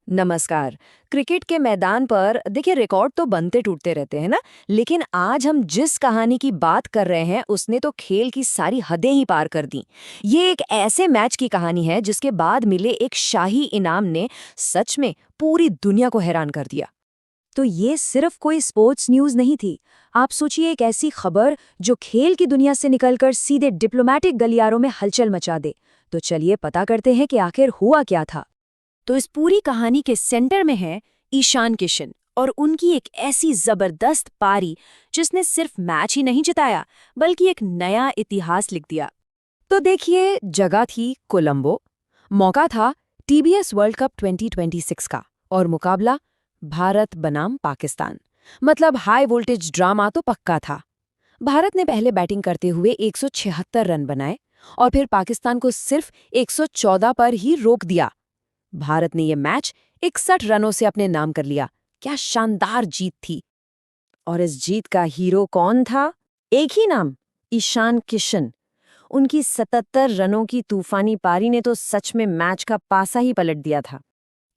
नमस्कार। क्रिकेट के मैदान पर देखिए रिकॉर्ड तो बनते टूटते रहते हैं ना। लेकिन आज हम जिस कहानी की बात कर रहे हैं उसने तो खेल की सारी हदें ही पार कर दी। ये एक ऐसे मैच की कहानी है जिसके बाद मिले एक शाही इनाम ने सच में पूरी दुनिया को हैरान कर दिया। तो ये सिर्फ कोई स्पोर्ट्स न्यूज़ नहीं थी। आप सोचिए, एक ऐसी खबर जो खेल की दुनिया से निकलकर सीधे डिप्लोमैटिक गलियारों में हलचल मचा दे। तो चलिए पता करते हैं कि आखिर हुआ क्या था। तो इस पूरी कहानी के सेंटर में है ईशान किशन और उनकी एक ऐसी जबरदस्त पारी जिसने सिर्फ मैच ही नहीं जिताया बल्कि एक नया इतिहास लिख दिया। तो देखिए, जगह थी कोलंबो। मौका था टीबीएस वर्ल्ड कप 2026 का। और मुकाबला भारत बनाम पाकिस्तान। मतलब हाई वोल्टेज ड्रामा तो पक्का था। भारत ने पहले बैटिंग करते हुए 176 रन बनाए और फिर पाकिस्तान को सिर्फ 114 पर ही रोक दिया। भारत ने यह मैच 61 रनों से अपने नाम कर लिया। क्या शानदार जीत थी। और इस जीत का हीरो कौन था? एक ही नाम, ईशान किशन। उनकी 77 रनों की तूफानी पारी ने तो सच में मैच का पासा ही पलट दिया था।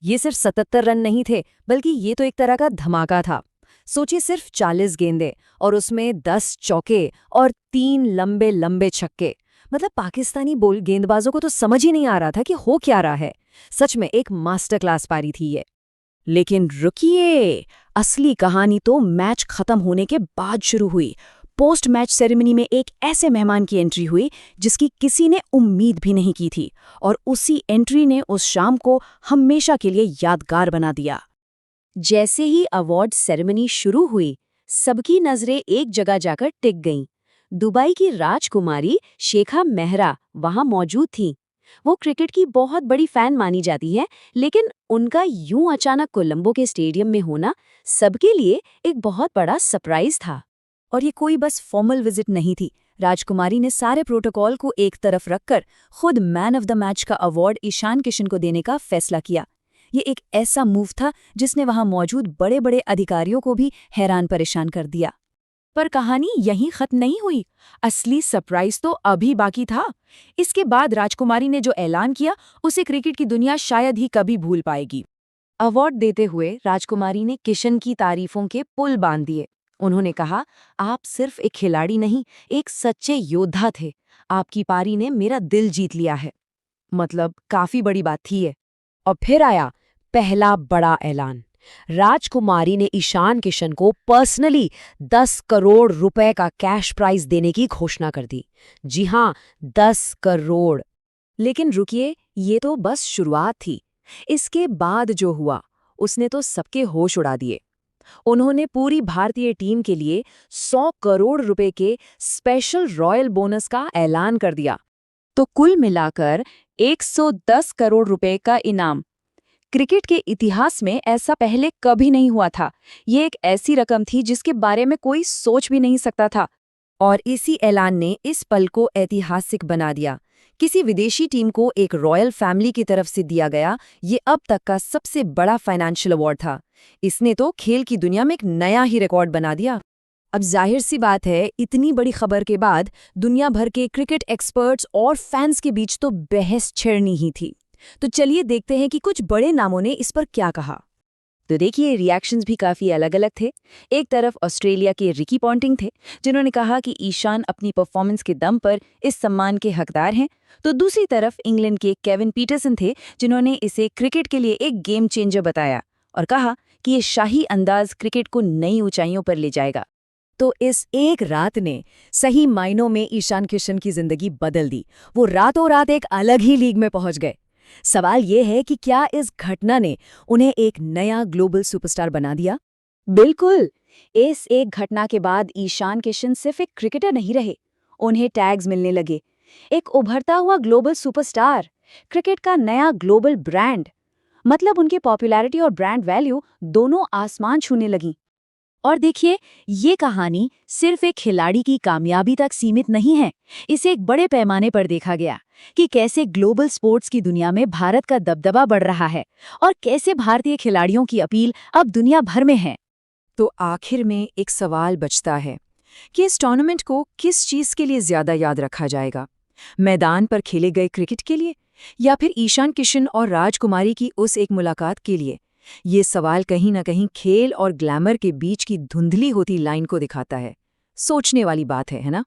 ये सिर्फ 77 रन नहीं थे, बल्कि ये तो एक तरह का धमाका था। सोचिए, सिर्फ 40 गेंदें और उसमें 10 चौके और 3 लंबे लंबे छक्के। मतलब पाकिस्तानी बोल गेंदबाजों को तो समझ ही नहीं आ रहा था कि हो क्या रहा है। सच में एक मास्टर क्लास पारी थी ये। लेकिन रुकिए, असली कहानी तो मैच खत्म होने के बाद शुरू हुई। पोस्ट मैच सेरेमनी में एक ऐसे मेहमान की एंट्री हुई जिसकी किसी ने उम्मीद भी नहीं की थी, और उसी एंट्री ने उस शाम को हमेशा के लिए यादगार बना दिया। जैसे ही अवार्ड सेरेमनी शुरू हुई, सबकी नजरें एक जगह जाकर टिक गईं। दुबई की राजकुमारी शेखा मेहरा वहां मौजूद थी। वो क्रिकेट की बहुत बड़ी फैन मानी जाती है, लेकिन उनका यूं अचानक कोलंबो के स्टेडियम में होना सबके लिए एक बहुत बड़ा सरप्राइज था। और ये कोई बस फॉर्मल विजिट नहीं थी। राजकुमारी ने सारे प्रोटोकॉल को एक तरफ रखकर खुद मैन ऑफ द मैच का अवार्ड ईशान किशन को देने का फैसला किया। ये एक ऐसा मूव था जिसने वहां मौजूद बड़े बड़े अधिकारियों को भी हैरान परेशान कर दिया। पर कहानी यहीं खत्म नहीं हुई। असली सरप्राइज तो अभी बाकी था। इसके बाद राजकुमारी ने जो ऐलान किया उसे क्रिकेट की दुनिया शायद ही कभी भूल पाएगी। अवार्ड देते हुए राजकुमारी ने किशन की तारीफों के पुल बांध दिए। उन्होंने कहा, आप सिर्फ एक खिलाड़ी नहीं, एक सच्चे योद्धा थे। आपकी पारी ने मेरा दिल जीत लिया है। मतलब काफी बड़ी बात थी ये। और फिर आया पहला बड़ा ऐलान। राजकुमारी ने ईशान किशन को पर्सनली 10 करोड़ रुपए का कैश प्राइज देने की घोषणा कर दी। जी हां, 10 करोड़। लेकिन रुकिए, ये तो बस शुरुआत थी। इसके बाद जो हुआ उसने तो सबके होश उड़ा दिए। उन्होंने पूरी भारतीय टीम के लिए 100 करोड़ रुपए के स्पेशल रॉयल बोनस का ऐलान कर दिया। तो कुल मिलाकर 110 करोड़ रुपए का इनाम। क्रिकेट के इतिहास में ऐसा पहले कभी नहीं हुआ था। ये एक ऐसी रकम थी जिसके बारे में कोई सोच भी नहीं सकता था। और इसी ऐलान ने इस पल को ऐतिहासिक बना दिया। किसी विदेशी टीम को एक रॉयल फैमिली की तरफ से दिया गया ये अब तक का सबसे बड़ा फाइनेंशियल अवार्ड था। इसने तो खेल की दुनिया में एक नया ही रिकॉर्ड बना दिया। अब जाहिर सी बात है, इतनी बड़ी खबर के बाद दुनिया भर के क्रिकेट एक्सपर्ट्स और फैंस के बीच तो बहस छिड़नी ही थी। तो चलिए देखते हैं कि कुछ बड़े नामों ने इस पर क्या कहा। तो देखिए, रिएक्शंस भी काफी अलग-अलग थे। एक तरफ ऑस्ट्रेलिया के रिकी पॉन्टिंग थे, जिन्होंने कहा कि ईशान अपनी परफॉर्मेंस के दम पर इस सम्मान के हकदार हैं। तो दूसरी तरफ इंग्लैंड के केविन पीटरसन थे, जिन्होंने इसे क्रिकेट के लिए एक गेम चेंजर बताया और कहा कि ये शाही अंदाज क्रिकेट को नई ऊंचाइयों पर ले जाएगा। तो इस एक रात ने सही मायनों में ईशान किशन की जिंदगी बदल दी। वो रातों रात एक अलग ही लीग में पहुंच गए। सवाल ये है कि क्या इस घटना ने उन्हें एक नया ग्लोबल सुपरस्टार बना दिया? बिल्कुल। इस एक घटना के बाद ईशान किशन सिर्फ एक क्रिकेटर नहीं रहे। उन्हें टैग्स मिलने लगे। एक उभरता हुआ ग्लोबल सुपरस्टार, क्रिकेट का नया ग्लोबल ब्रांड। मतलब उनकी पॉपुलैरिटी और ब्रांड वैल्यू दोनों आसमान छूने लगी। और देखिए, ये कहानी सिर्फ एक खिलाड़ी की कामयाबी तक सीमित नहीं है। इसे एक बड़े पैमाने पर देखा गया कि कैसे ग्लोबल स्पोर्ट्स की दुनिया में भारत का दबदबा बढ़ रहा है और कैसे भारतीय खिलाड़ियों की अपील अब दुनिया भर में है। तो आखिर में एक सवाल बचता है कि इस टूर्नामेंट को किस चीज के लिए ज्यादा याद रखा जाएगा? मैदान पर खेले गए क्रिकेट के लिए, या फिर ईशान किशन और राजकुमारी की उस एक मुलाकात के लिए? ये सवाल कहीं न कहीं खेल और ग्लैमर के बीच की धुंधली होती लाइन को दिखाता है। सोचने वाली बात है ना?